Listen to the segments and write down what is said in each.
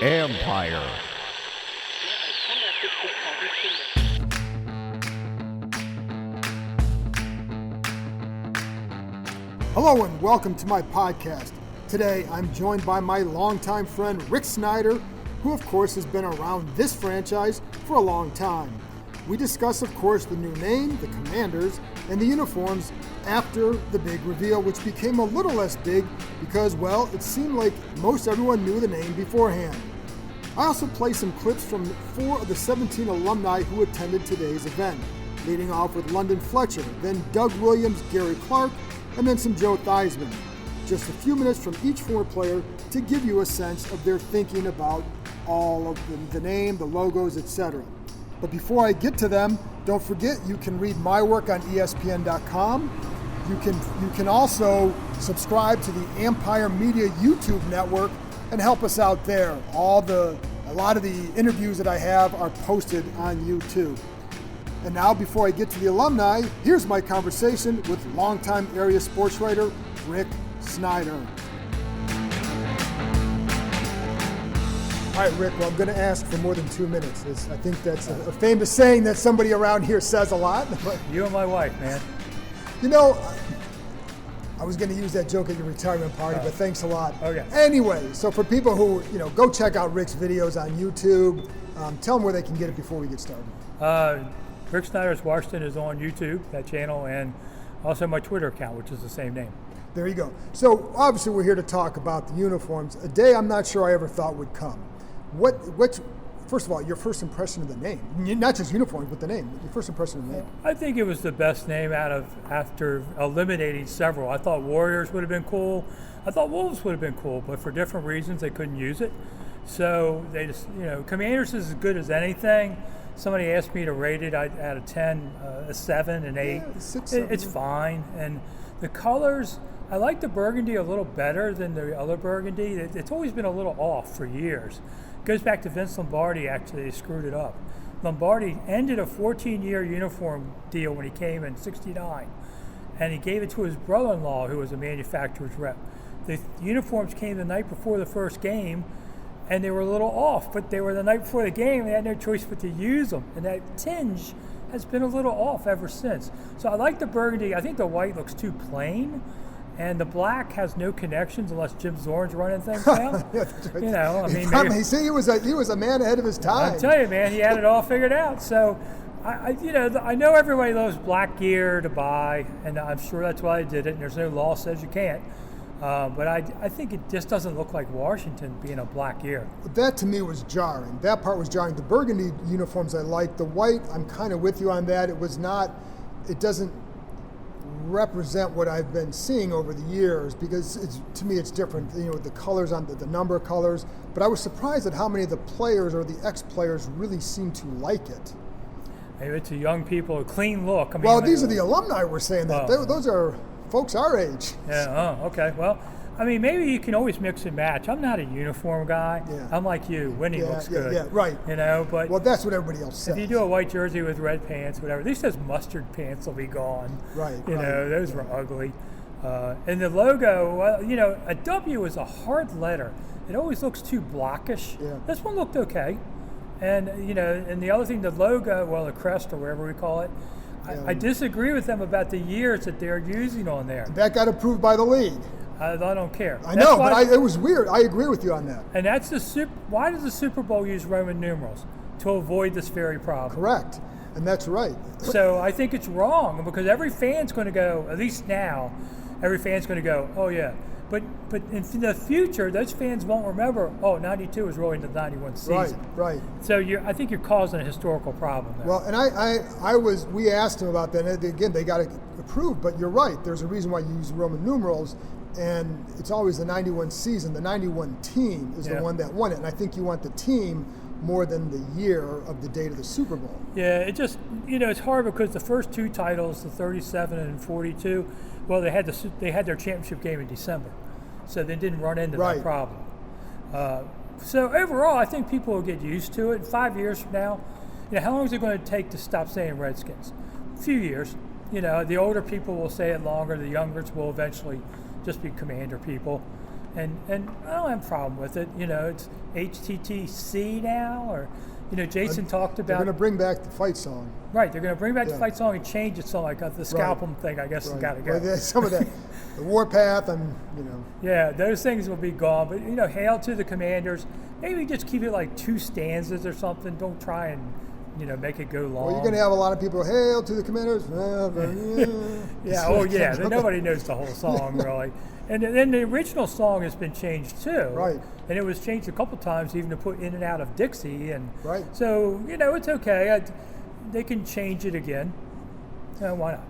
Empire. Hello and welcome to my podcast. Today I'm joined by my longtime friend Rick Snider, who of course has been around this franchise for a long time. We discuss, of course, the new name, the Commanders, and the uniforms after the big reveal, which became a little less big because, well, it seemed like most everyone knew the name beforehand. I also play some clips from 4 of the 17 alumni who attended today's event, leading off with London Fletcher, then Doug Williams, Gary Clark, and then some Joe Theismann. Just a few minutes from each former player to give you a sense of their thinking about all of the name, the logos, etc. But before I get to them, don't forget you can read my work on ESPN.com. You can also subscribe to the Empire Media YouTube network and help us out there. A lot of the interviews that I have are posted on YouTube. And now, before I get to the alumni, here's my conversation with longtime area sports writer Rick Snider. All right, Rick, well, I'm going to ask for more than 2 minutes. I think that's a famous saying that somebody around here says a lot. But, you and my wife, man. You know, I was going to use that joke at your retirement party, but thanks a lot. Okay. Anyway, so for people who, go check out Rick's videos on YouTube. Tell them where they can get it before we get started. Rick Snider's Washington is on YouTube, that channel, and also my Twitter account, which is the same name. There you go. So obviously we're here to talk about the uniforms. A day I'm not sure I ever thought would come. First of all, your first impression of the name, not just uniforms, but the name. Your first impression of the name. I think it was the best name after eliminating several. I thought Warriors would have been cool. I thought Wolves would have been cool, but for different reasons they couldn't use it. So they just, Commanders is as good as anything. Somebody asked me to rate it out of 10, a 7, an 8. Yeah, 6, 7. It's fine. And the colors, I like the burgundy a little better than the other burgundy. It's always been a little off for years. It goes back to Vince Lombardi, actually. They screwed it up. Lombardi ended a 14-year uniform deal when he came in '69, and he gave it to his brother-in-law, who was a manufacturer's rep. The uniforms came the night before the first game, and they were a little off, but they were the night before the game. They had no choice but to use them, and that tinge has been a little off ever since. So I like the burgundy. I think the white looks too plain, and the black has no connections unless Jim Zorn's running things down. Yeah, right. He was a man ahead of his time. I tell you, man, he had it all figured out. So I know everybody loves black gear to buy, and I'm sure that's why they did it. And there's no law says you can't. But I think it just doesn't look like Washington being a black year. That to me was jarring. That part was jarring. The burgundy uniforms I like. The white, I'm kind of with you on that. It doesn't represent what I've been seeing over the years because to me it's different. The colors on the number of colors. But I was surprised at how many of the players or the ex-players really seem to like it. Maybe it's a young people, a clean look. These are the alumni we're saying that. Those are folks our age. Yeah, okay. Well, maybe you can always mix and match. I'm not a uniform guy. Yeah. I'm like you. Winnie looks good. Yeah, right. But well, that's what everybody else says. If you do a white jersey with red pants, whatever, at least those mustard pants will be gone. Right. Those were ugly. And the logo, a W is a hard letter. It always looks too blockish. Yeah. This one looked okay. And, and the other thing, the logo, the crest or whatever we call it, I disagree with them about the years that they're using on there. That got approved by the league. I don't care. I know, but it was weird. I agree with you on that. And that's why does the Super Bowl use Roman numerals? To avoid this very problem. Correct. And that's right. So I think it's wrong because every fan's going to go, at least now, every fan's going to go, oh yeah. But in the future, those fans won't remember, 92 was really into the 91 season. Right. So I think you're causing a historical problem there. Well, and we asked him about that, and again, they got it approved, but you're right. There's a reason why you use Roman numerals, and it's always the 91 season. The 91 team is the one that won it, and I think you want the team more than the year of the date of the Super Bowl. Yeah, it just, it's hard because the first 2 titles, the 37 and 42, well, they had their championship game in December, so they didn't run into that problem. So overall, I think people will get used to it. 5 years from now, how long is it going to take to stop saying Redskins? A few years. The older people will say it longer. The youngers will eventually just be Commander people. And I don't have a problem with it. It's HTTC now, or Jason talked about. They're going to bring back the fight song. Right, they're going to bring back the fight song and change it so like the scalpel thing. I guess has got to go. Well, some of that, the warpath, Yeah, those things will be gone. But hail to the Commanders. Maybe just keep it like 2 stanzas or something. Don't try and make it go long. Well, you're going to have a lot of people, hail to the Commanders. Yeah, nobody knows the whole song, really. And then the original song has been changed, too. Right. And it was changed a couple times, even to put In and Out of Dixie. And right. So, it's okay. They can change it again. Why not?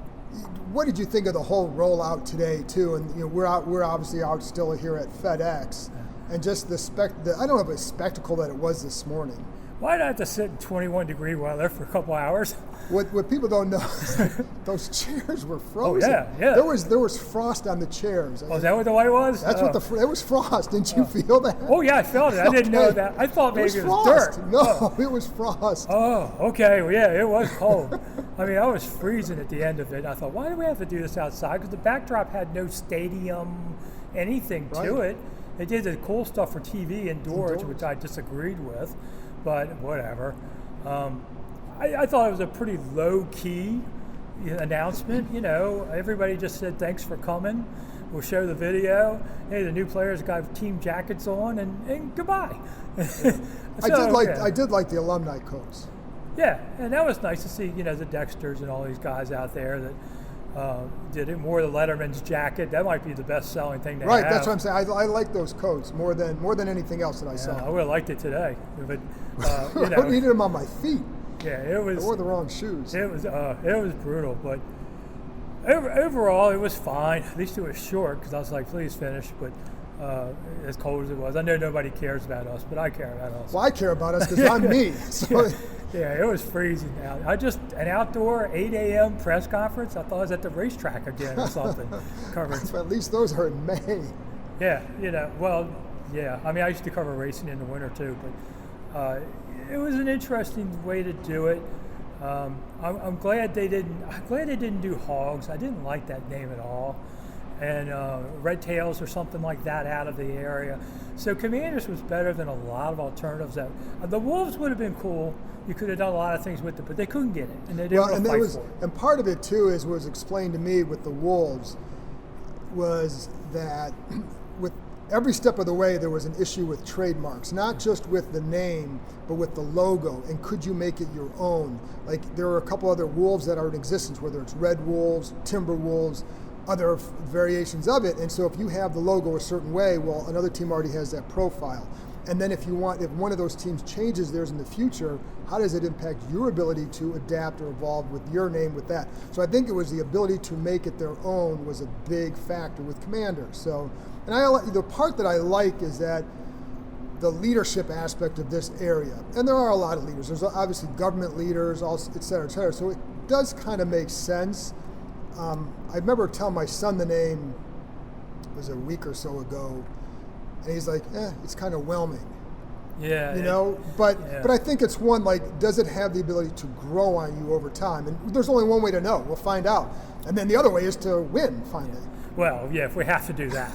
What did you think of the whole rollout today, too? And, we're obviously out still here at FedEx. And just I don't know if it's spectacle that it was this morning. Why did I have to sit in 21-degree weather for a couple hours? What people don't know is those chairs were frozen. Oh, yeah. There was frost on the chairs. Oh, is that what the white was? That's it was frost. Didn't you feel that? Oh, yeah, I felt it. I didn't know that. I thought maybe it was dirt. No, it was frost. Oh, okay. Well, yeah, it was cold. I mean, I was freezing at the end of it. I thought, why do we have to do this outside? Because the backdrop had no stadium, anything to it. They did the cool stuff for TV indoors, which I disagreed with. But whatever. I thought it was a pretty low-key announcement. Everybody just said, thanks for coming. We'll show the video. Hey, the new players got team jackets on, and goodbye. I did like the alumni coats. Yeah, and that was nice to see, the Dexters and all these guys out there that did it. More the Letterman's jacket. That might be the best-selling thing they have. Right, that's what I'm saying. I like those coats more than anything else that I saw. I would have liked it today. But, I needed them on my feet. Yeah, it was. I wore the wrong shoes. It was brutal, but overall it was fine. At least it was short because I was like, please finish. But as cold as it was, I know nobody cares about us, but I care about us. Well, I care about us because I'm me. So. Yeah, it was freezing out. An outdoor 8 a.m. press conference. I thought I was at the racetrack again or something. Covered. At least those are in May. Yeah, well, yeah. I mean, I used to cover racing in the winter too, but it was an interesting way to do it. I'm glad they didn't do hogs. I didn't like that name at all. And red tails or something like that out of the area. So Commanders was better than a lot of alternatives. The Wolves would have been cool. You could have done a lot of things with it, but they couldn't get it, and they didn't want to fight for it. And part of it too was explained to me with the Wolves was that with every step of the way there was an issue with trademarks, not just with the name, but with the logo. And could you make it your own? Like there are a couple other wolves that are in existence, whether it's red wolves, timber wolves, other variations of it. And so if you have the logo a certain way, well, another team already has that profile. And then if one of those teams changes theirs in the future, how does it impact your ability to adapt or evolve with your name with that? So I think it was the ability to make it their own was a big factor with Commanders. So, and the part that I like is that the leadership aspect of this area. And there are a lot of leaders. There's obviously government leaders, et cetera, et cetera. So it does kind of make sense. I remember telling my son the name, it was a week or so ago, and he's like, it's kind of whelming. Yeah. But I think it's one, like, does it have the ability to grow on you over time? And there's only one way to know. We'll find out. And then the other way is to win, finally. Well, yeah, if we have to do that.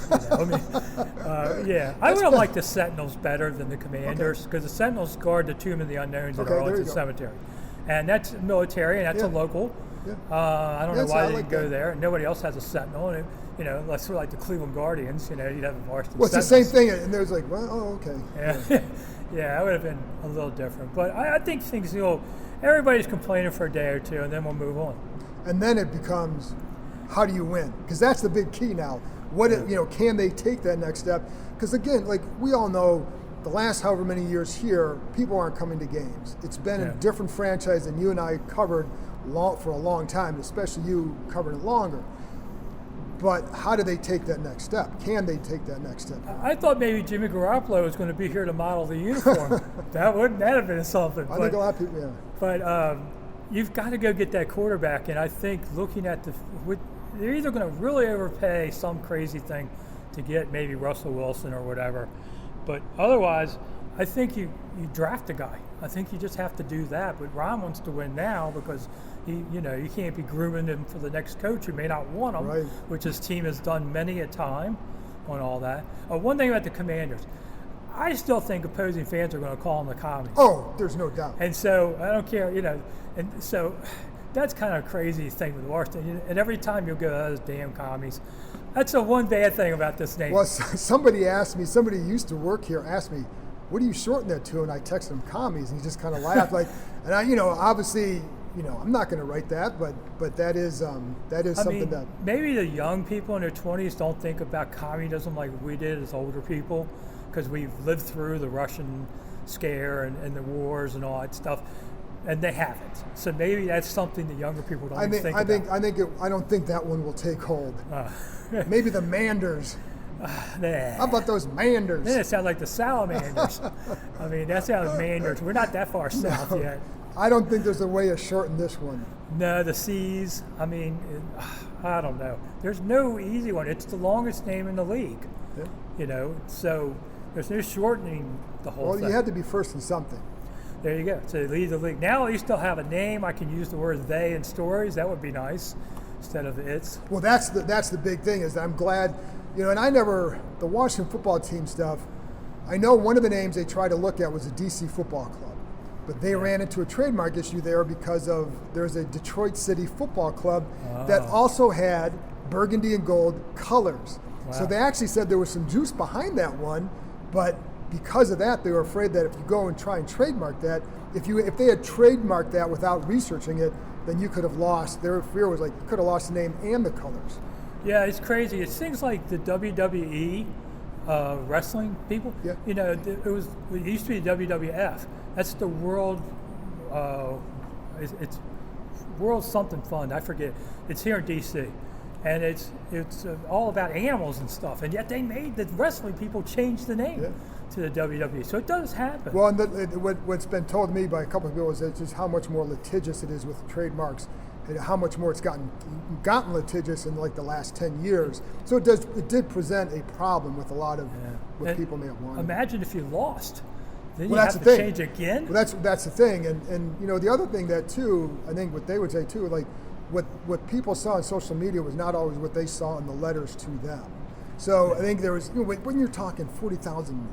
I would have liked the Sentinels better than the Commanders because the Sentinels guard the Tomb of the Unknowns at Arlington Cemetery. And that's military, and that's a local. Yeah. I don't know why they didn't go there. Nobody else has a Sentinel. And that's sort of like the Cleveland Guardians. You'd have a varsity. Well, it's the same thing. And there's like, well, okay. Yeah, yeah, that would have been a little different. But I think things, everybody's complaining for a day or two, and then we'll move on. And then it becomes, how do you win? Because that's the big key now. Can they take that next step? Because again, like we all know, the last however many years here, people aren't coming to games. It's been a different franchise than you and I covered for a long time, especially you covered it longer. But how do they take that next step? Can they take that next step? I thought maybe Jimmy Garoppolo was going to be here to model the uniform. That have been something. I think a lot of people, yeah. But you've got to go get that quarterback, and I think looking at they're either going to really overpay some crazy thing to get maybe Russell Wilson or whatever, but otherwise, I think you draft a guy. I think you just have to do that. But Ron wants to win now because you can't be grooming him for the next coach who may not want him, which his team has done many a time. on all that. One thing about the Commanders, I still think opposing fans are going to call them the commies. Oh, there's no doubt. And so I don't care, and so that's kind of a crazy thing with Washington. And every time you'll go, those damn commies. That's the one bad thing about this name. Well, somebody who used to work here asked me, what do you shorten that to? And I texted him commies, and he just kind of laughed. And I, obviously, I'm not going to write that, but that is something that maybe the young people in their 20s don't think about communism like we did as older people, because we've lived through the Russian scare and the wars and all that stuff, and they haven't. So maybe that's something the younger people don't think about. I don't think that one will take hold. Maybe the Manders. Nah. How about those Manders? Then it sounds like the salamanders. That sounds Manders. We're not that far south yet. I don't think there's a way to shorten this one. No, the C's. I don't know. There's no easy one. It's the longest name in the league. Yeah. So there's no shortening the whole thing. Well, you had to be first in something. There you go. So they lead the league. Now at least they'll have a name. I can use the word they in stories. That would be nice instead of it's. Well, that's the big thing is that I'm glad, and the Washington football team stuff, I know one of the names they tried to look at was the DC Football Club, but they ran into a trademark issue there because there's a Detroit City Football Club that also had burgundy and gold colors. Wow. So they actually said there was some juice behind that one, but because of that, they were afraid that if you go and try and trademark that, if they had trademarked that without researching it, then you could have lost. Their fear was like you could have lost the name and the colors. Yeah, it's crazy. It's things like the WWE wrestling people. Yeah. It used to be WWF. That's the World. It's World Something Fund. I forget. It's here in D.C. and it's all about animals and stuff. And yet they made the wrestling people change the name to the WWE. So it does happen. Well, and what's been told to me by a couple of people is just how much more litigious it is with trademarks, and how much more it's gotten litigious in like the last 10 years. So it did present a problem with a lot of what people may have wanted. Imagine if you lost. Then you have to change again? Well, that's the thing. And the other thing that too, I think what they would say too, like what people saw on social media was not always what they saw in the letters to them. So I think there was, when you're talking 40,000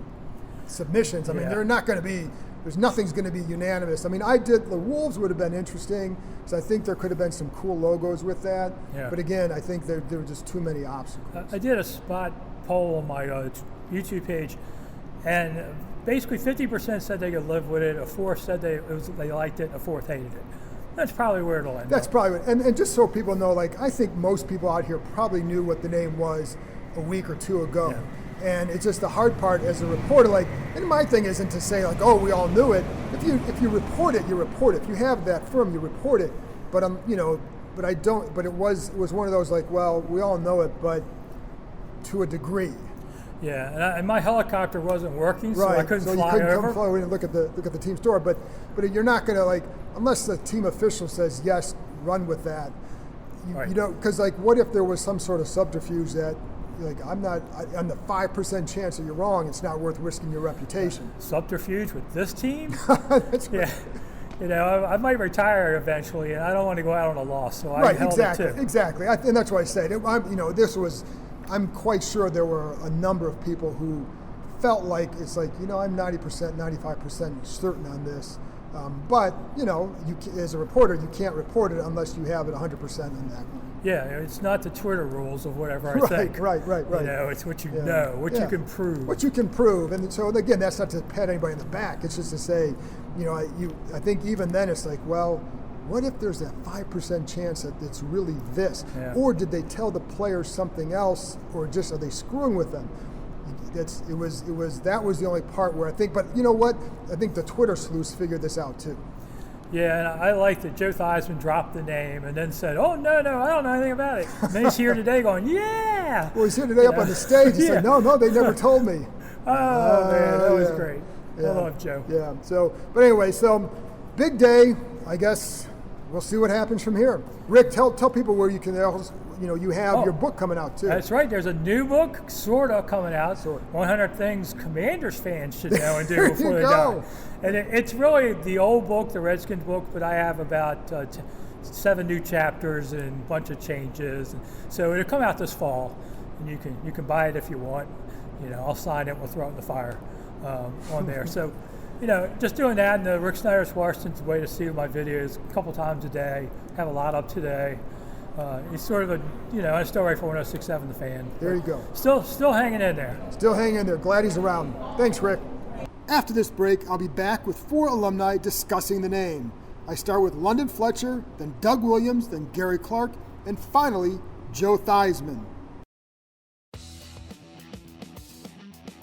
submissions, they're not going to be, nothing's going to be unanimous. The Wolves would have been interesting, because I think there could have been some cool logos with that. Yeah. But again, I think there were just too many obstacles. I did a spot poll on my YouTube page, and basically 50% said they could live with it, a fourth said they liked it, a fourth hated it. That's probably where it'll end. That's probably, and just so people know, I think most people out here probably knew what the name was a week or two ago. Yeah. And it's just the hard part as a reporter, and my thing isn't to say oh, we all knew it. If you report it, you report it. If you have that firm, you report it. But but I don't. But it was one of those well, we all know it, but to a degree. Yeah, and my helicopter wasn't working, so right. I couldn't fly over. So you couldn't come fly over and look at the team store. But you're not going to unless the team official says yes, run with that. You don't, because what if there was some sort of subterfuge that. On the 5% chance that you're wrong, it's not worth risking your reputation. Subterfuge with this team? That's right. Yeah. I might retire eventually, and I don't want to go out on a loss, so I held it too. Exactly. And that's why I said, I'm quite sure there were a number of people who felt like I'm 90%, 95% certain on this. But, as a reporter, you can't report it unless you have it 100% on that one. Yeah, it's not the Twitter rules of whatever I think. Right. It's what you know, what you can prove. What you can prove. And so, again, that's not to pat anybody in the back. It's just to say, I think even then it's what if there's that 5% chance that it's really this? Yeah. Or did they tell the players something else, or just are they screwing with them? That was the only part where I think, but you know what? I think the Twitter sleuths figured this out too. Yeah, and I like that Joe Theismann dropped the name and then said, "Oh no, I don't know anything about it." And then he's here today going, "Yeah." Well, he's here today up on the stage. He's like, "No, they never told me." Man, that was great. I love Joe. Yeah. So, but anyway, big day. I guess we'll see what happens from here. Rick, tell people where you can. You have your book coming out too. That's right. There's a new book, sort of, coming out. 100 Things Commanders fans should know and do before they die. And it's really the old book, the Redskins book, but I have about 7 new chapters and a bunch of changes. And so it'll come out this fall. and you can buy it if you want. I'll sign it. We'll throw it in the fire on there. So, just doing that, and the Rick Snider's Washington's way to see my videos a couple times a day. Have a lot up today. He's sort of a still right for 106.7 The Fan. There you go. Still hanging in there. Still hanging in there. Glad he's around. Thanks, Rick. After this break, I'll be back with 4 alumni discussing the name. I start with London Fletcher, then Doug Williams, then Gary Clark, and finally, Joe Theismann.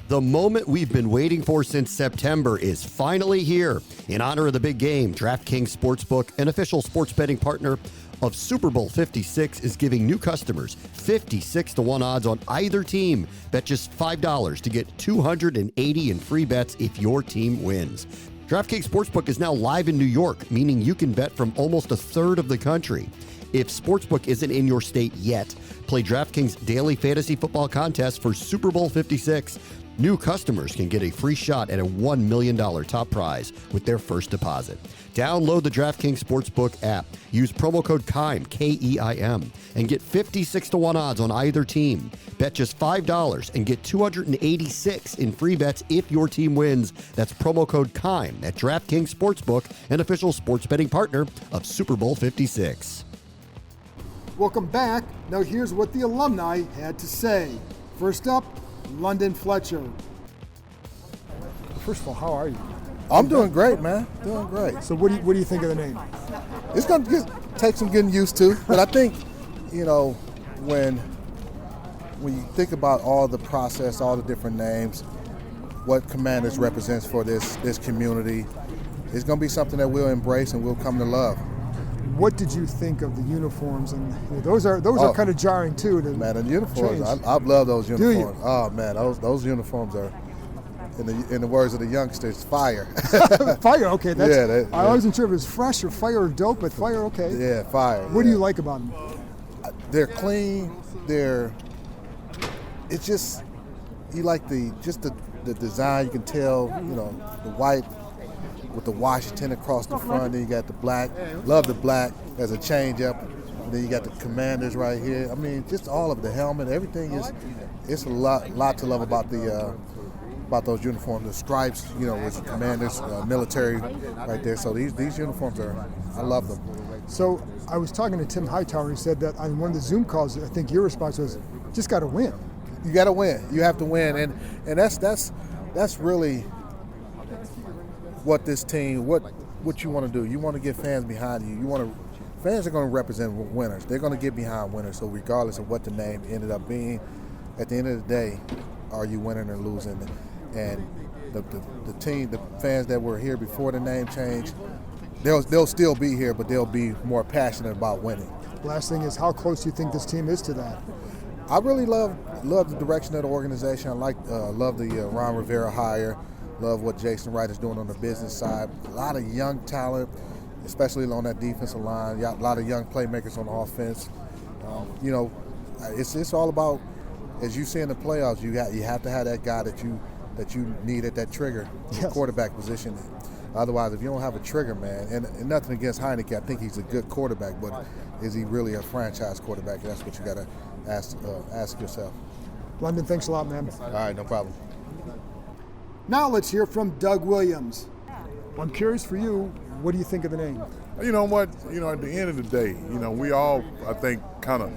The moment we've been waiting for since September is finally here. In honor of the big game, DraftKings Sportsbook, an official sports betting partner of Super Bowl 56, is giving new customers 56-1 odds on either team. Bet just $5 to get $280 in free bets if your team wins. DraftKings Sportsbook is now live in New York, meaning you can bet from almost a third of the country. If Sportsbook isn't in your state yet, play DraftKings Daily Fantasy Football Contest for Super Bowl 56. New customers can get a free shot at a $1 million top prize with their first deposit. Download the DraftKings Sportsbook app. Use promo code KEIM, K-E-I-M, and get 56-1 odds on either team. Bet just $5 and get $286 in free bets if your team wins. That's promo code KEIM at DraftKings Sportsbook, an official sports betting partner of Super Bowl 56. Welcome back. Now here's what the alumni had to say. First up, London Fletcher. First of all, how are you? I'm doing great, man. Doing great. So what do you think of the name? It's going to take some getting used to, but I think, when you think about all the process, all the different names, what Commanders represents for this community, it's going to be something that we'll embrace and we'll come to love. What did you think of the uniforms? And those are kind of jarring too. Man, the uniforms, I love those uniforms. Do you? Oh man, those uniforms are, in the words of the youngsters, fire. Fire, okay. That's, I wasn't sure if it was fresh or fire or dope, but fire, okay. Yeah, fire. What do you like about them? They're clean. It's just, you like the design. You can tell, the white with the Washington across the front. Then you got the black. Love the black as a change up. And then you got the Commanders right here. I mean, just all of the helmet, everything it's a lot to love about about those uniforms. The stripes, with the Commanders, military right there. So these uniforms I love them. So I was talking to Tim Hightower. He said that on one of the Zoom calls, I think your response was, just got to win. You got to win. You have to win, and that's really what this team, what you want to do. You want to get fans behind you. Fans are going to represent winners. They're going to get behind winners. So regardless of what the name ended up being, at the end of the day, are you winning or losing? And the team, the fans that were here before the name change, they'll still be here, but they'll be more passionate about winning. Last thing is, how close do you think this team is to that? I really love the direction of the organization. I love the Ron Rivera hire. Love what Jason Wright is doing on the business side. A lot of young talent, especially on that defensive line. A lot of young playmakers on the offense. It's all about, as you see in the playoffs, you have to have that guy that you need at that trigger, yes, quarterback position. Otherwise, if you don't have a trigger, man, and nothing against Heineke, I think he's a good quarterback, but is he really a franchise quarterback? That's what you got to ask yourself. London, thanks a lot, man. All right, no problem. Now let's hear from Doug Williams. I'm curious for you, what do you think of the name? You know what? At the end of the day, we all, I think, kind of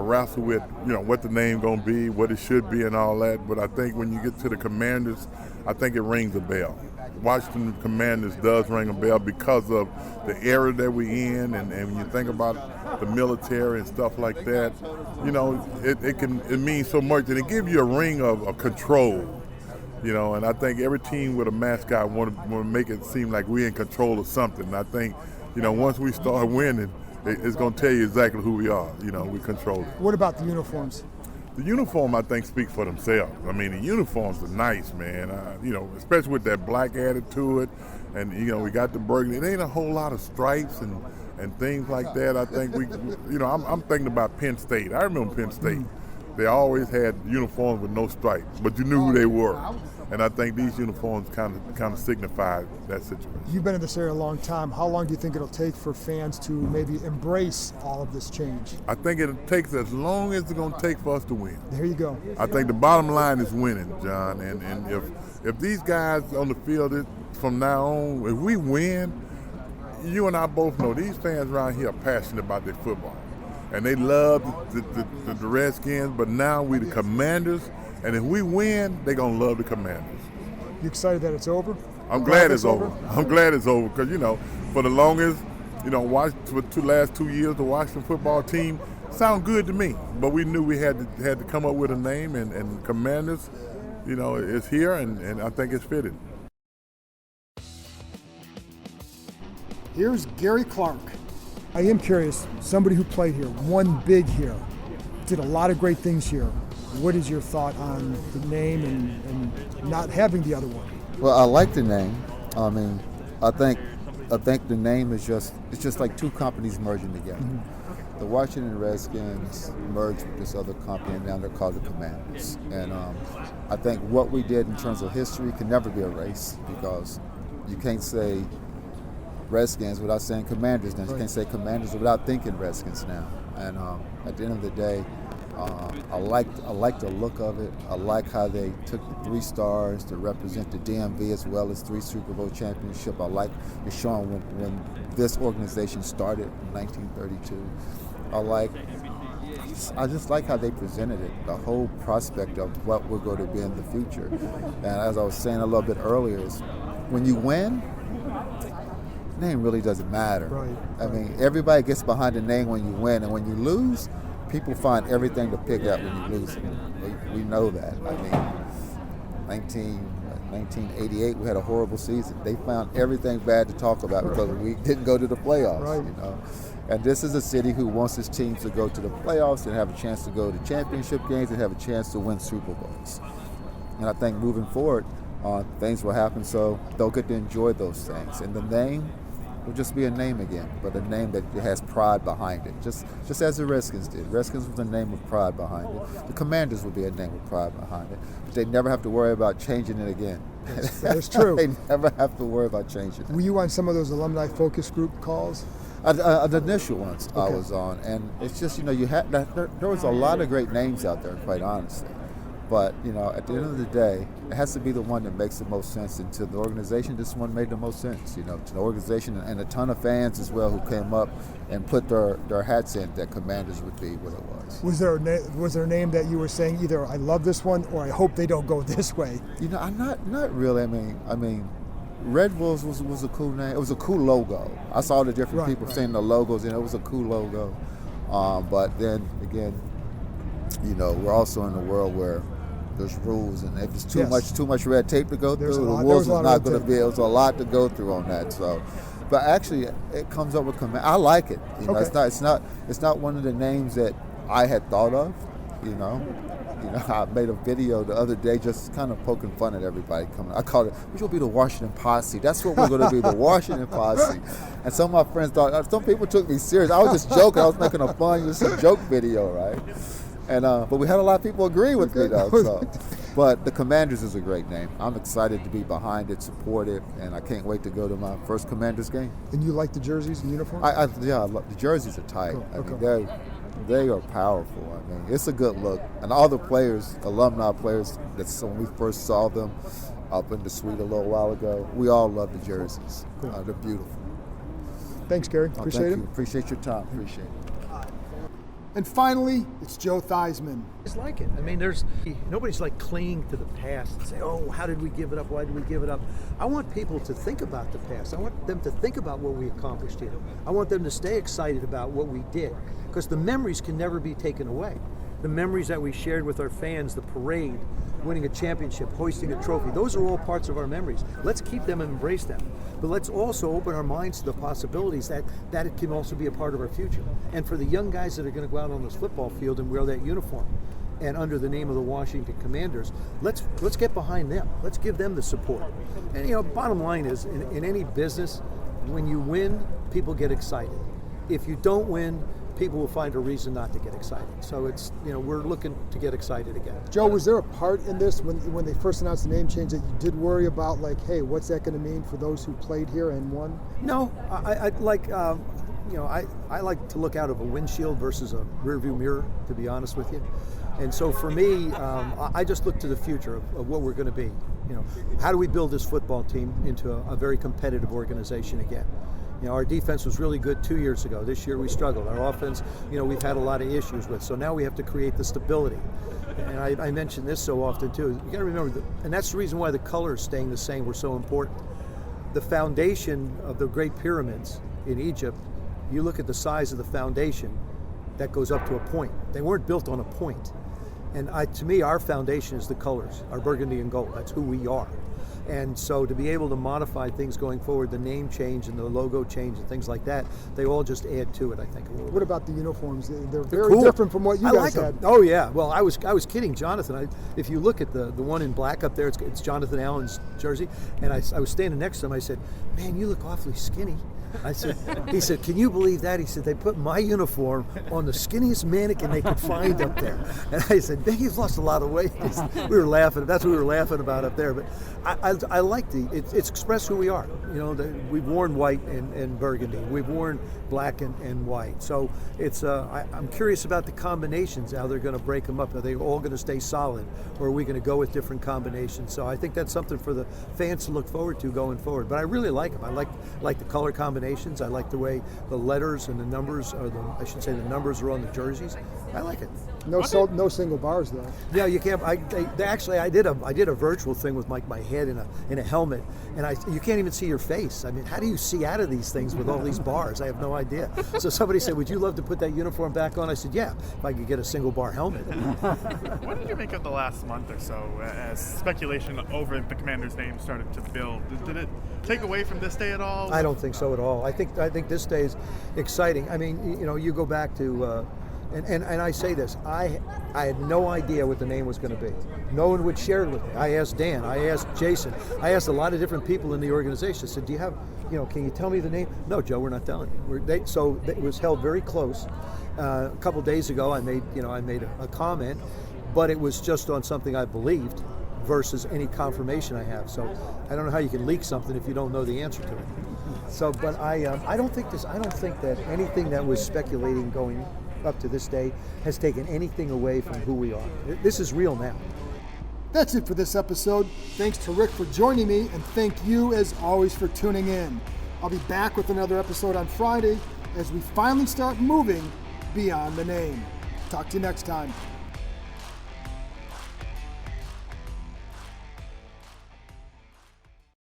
wrestle with, what the name going to be, what it should be and all that. But I think when you get to the Commanders, I think it rings a bell. Washington Commanders does ring a bell because of the era that we're in, and when you think about the military and stuff like that, it means so much, and it gives you a ring of control. And I think every team with a mascot want to make it seem like we're in control of something. And I think, once we start winning, it's going to tell you exactly who we are. We control it. What about the uniforms? The uniform, I think, speaks for themselves. I mean, the uniforms are nice, man. Especially with that black added to it. And, we got the burgundy. It ain't a whole lot of stripes and things like that. I think I'm thinking about Penn State. I remember Penn State. They always had uniforms with no stripes, but you knew who they were. And I think these uniforms kind of signified that situation. You've been in this area a long time. How long do you think it'll take for fans to maybe embrace all of this change? I think it takes as long as it's going to take for us to win. There you go. I think the bottom line is winning, John. And if these guys on the field from now on, if we win, you and I both know these fans around here are passionate about their football. And they love the Redskins, but now we the Commanders. And if we win, they're going to love the Commanders. You excited that it's over? I'm glad it's over. I'm glad it's over because, for the longest, for the last 2 years, the Washington football team sound good to me. But we knew we had to come up with a name, and Commanders, is here, and I think it's fitted. Here's Gary Clark. I am curious, somebody who played here, won big here, did a lot of great things here. What is your thought on the name and not having the other one? Well, I like the name. I mean, I think the name is just like two companies merging together. Mm-hmm. The Washington Redskins merged with this other company, and now they're called the Commanders. And I think what we did in terms of history can never be erased because you can't say Redskins without saying Commanders now. You can't say Commanders without thinking Redskins now. And at the end of the day, I like the look of it. I like how they took the 3 stars to represent the DMV as well as 3 Super Bowl championships. I like it showing when this organization started in 1932. I just like how they presented it, the whole prospect of what we're going to be in the future. And as I was saying a little bit earlier, is when you win, the name really doesn't matter. Right. I mean, everybody gets behind the name when you win, and when you lose, people find everything to pick at when you lose. We know that. I mean, 1988, we had a horrible season. They found everything bad to talk about because we didn't go to the playoffs. Right. And this is a city who wants its teams to go to the playoffs and have a chance to go to championship games and have a chance to win Super Bowls. And I think moving forward, things will happen so they'll get to enjoy those things. And the name will just be a name again, but a name that has pride behind it, just as the Redskins did. Redskins was a name with pride behind it. The Commanders will be a name with pride behind it, but they never have to worry about changing it again. That's true. They never have to worry about changing it. Were you on some of those alumni focus group calls? The initial ones okay. I was on, and it's just, you had there was a lot of great names out there, quite honestly. But, at the end of the day, it has to be the one that makes the most sense. And to the organization, this one made the most sense, to the organization and a ton of fans as well who came up and put their hats in that Commanders would be what it was. Was there a name that you were saying either I love this one or I hope they don't go this way? I'm not really. I mean, Red Wolves was a cool name. It was a cool logo. I saw the different people saying the logos, and it was a cool logo. But then again, we're also in a world where there's rules, and if it's too much red tape to go through, the Wolves is not going to be. There's a lot to go through on that. So, but actually, it comes up with command. I like it. Okay. It's not one of the names that I had thought of. I made a video the other day just kind of poking fun at everybody coming. I called it, which will be the Washington Posse. That's what we're going to be, the Washington Posse. And some of my friends thought, some people took me serious. I was just joking. I was making a fun, just a joke video, right? And but we had a lot of people agree with me though. So. But the Commanders is a great name. I'm excited to be behind it, support it, and I can't wait to go to my first Commanders game. And you like the jerseys and uniforms? The jerseys are tight. Cool. I mean, they are powerful. I mean, it's a good look. And all the players, alumni players, that's when we first saw them up in the suite a little while ago, we all love the jerseys. Cool. They're beautiful. Thanks, Gary. Appreciate it. Thank you. Appreciate your time. Appreciate it. And finally, it's Joe Theismann. It's like it. I mean, nobody's like clinging to the past and say, oh, how did we give it up? Why did we give it up? I want people to think about the past. I want them to think about what we accomplished here. I want them to stay excited about what we did, because the memories can never be taken away. The memories that we shared with our fans, the parade, winning a championship, hoisting a trophy, those are all parts of our memories. Let's keep them and embrace them. But let's also open our minds to the possibilities that it can also be a part of our future. And for the young guys that are going to go out on this football field and wear that uniform and under the name of the Washington Commanders, let's get behind them. Let's give them the support. And bottom line is, in any business, when you win, people get excited. If you don't win, people will find a reason not to get excited. So it's, we're looking to get excited again. Joe, was there a part in this when they first announced the name change that you did worry about, like, hey, what's that going to mean for those who played here and won? No, I like, I like to look out of a windshield versus a rearview mirror, to be honest with you. And so for me, I just look to the future of what we're going to be. How do we build this football team into a very competitive organization again? Our defense was really good 2 years ago. This year we struggled. Our offense, we've had a lot of issues with. So now we have to create the stability. And I mention this so often too. You got to remember, and that's the reason why the colors staying the same were so important. The foundation of the Great Pyramids in Egypt, you look at the size of the foundation, that goes up to a point. They weren't built on a point. And to me, our foundation is the colors, our burgundy and gold. That's who we are. And so to be able to modify things going forward, the name change and the logo change and things like that, they all just add to it, I think. What about the uniforms? They're very cool. different from what you guys had. Oh yeah. Well, I was kidding, Jonathan. If you look at the one in black up there, it's Jonathan Allen's jersey. And I was standing next to him. I said, "Man, you look awfully skinny." He said, "Can you believe that?" He said, "They put my uniform on the skinniest mannequin they could find up there." And I said, "Man, you've lost a lot of weight." We were laughing. That's what we were laughing about up there. But I like it's expressed who we are. We've worn white and burgundy. We've worn black and white. So it's I'm curious about the combinations, how they're going to break them up. Are they all going to stay solid, or are we going to go with different combinations? So I think that's something for the fans to look forward to going forward. But I really like them. I like the color combinations. I like the way the letters and the numbers, the numbers are on the jerseys. I like it. No single bars though. Yeah, you can't. I did a virtual thing with my head in a helmet, and you can't even see your face. I mean, how do you see out of these things with all these bars? I have no idea. So somebody said, "Would you love to put that uniform back on?" I said, "Yeah, if I could get a single bar helmet." What did you make of the last month or so as speculation over the Commander's name started to build? Did it take away from this day at all? I don't think so at all. I think this day is exciting. I mean, you go back to. And I say this, I had no idea what the name was going to be. No one would share it with me. I asked Dan, I asked Jason, I asked a lot of different people in the organization. I said, "Do you have, can you tell me the name?" "No, Joe, we're not telling you." So it was held very close. A couple days ago, I made a comment, but it was just on something I believed versus any confirmation I have. So I don't know how you can leak something if you don't know the answer to it. So, but I don't think that anything that was speculating going up to this day has taken anything away from who we are. This is real now. That's it for this episode. Thanks to Rick for joining me, and thank you as always for tuning in. I'll be back with another episode on Friday as we finally start moving beyond the name. Talk to you next time.